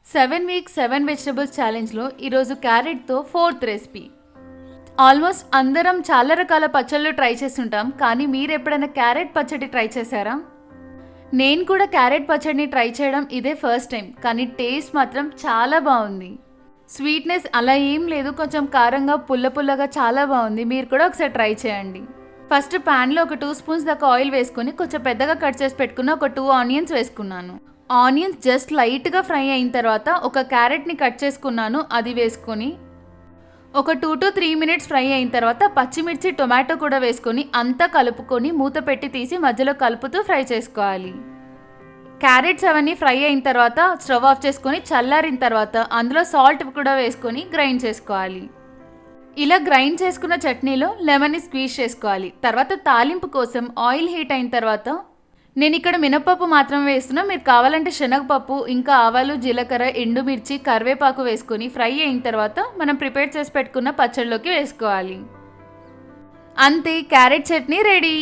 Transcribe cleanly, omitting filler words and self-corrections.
7 week 7 vegetables ఛాలెంజ్లో ఈరోజు క్యారెట్తో 4th recipe. Almost అందరం చాలా రకాల పచ్చళ్ళు ట్రై చేస్తుంటాం, కానీ మీరు ఎప్పుడైనా క్యారెట్ పచ్చడి ట్రై చేశారా? నేను కూడా క్యారెట్ పచ్చడిని ట్రై చేయడం ఇదే ఫస్ట్ టైం, కానీ టేస్ట్ మాత్రం చాలా బాగుంది. స్వీట్నెస్ అలా ఏం లేదు, కొంచెం కారంగా పుల్ల పుల్లగా చాలా బాగుంది. మీరు కూడా ఒకసారి ట్రై చేయండి. ఫస్ట్ ప్యాన్లో ఒక 2 స్పూన్స్ దాకా ఆయిల్ వేసుకొని కొంచెం పెద్దగా కట్ చేసి పెట్టుకున్న ఒక 2 ఆనియన్స్ వేసుకున్నాను. ఆనియన్స్ జస్ట్ లైట్గా ఫ్రై అయిన తర్వాత ఒక క్యారెట్ని కట్ చేసుకున్నాను, అది వేసుకొని ఒక 2 to 3 మినిట్స్ ఫ్రై అయిన తర్వాత పచ్చిమిర్చి టొమాటో కూడా వేసుకొని అంతా కలుపుకొని మూత పెట్టి తీసి మధ్యలో కలుపుతూ ఫ్రై చేసుకోవాలి. క్యారెట్స్ అవన్నీ ఫ్రై అయిన తర్వాత స్టవ్ ఆఫ్ చేసుకొని చల్లారిన తర్వాత అందులో సాల్ట్ కూడా వేసుకొని గ్రైండ్ చేసుకోవాలి. ఇలా గ్రైండ్ చేసుకున్న చట్నీలో లెమన్ని స్క్వీజ్ చేసుకోవాలి. తర్వాత తాలింపు కోసం ఆయిల్ హీట్ అయిన తర్వాత నేను ఇక్కడ మినపప్పు మాత్రం వేస్తున్నా, మీరు కావాలంటే శనగపప్పు, ఇంకా ఆవాలు, జీలకర్ర, ఎండుమిర్చి, కరివేపాకు వేసుకొని ఫ్రై అయిన తర్వాత మనం ప్రిపేర్ చేసి పెట్టుకున్న పచ్చడిలోకి వేసుకోవాలి. అంతే, క్యారెట్ చట్నీ రెడీ.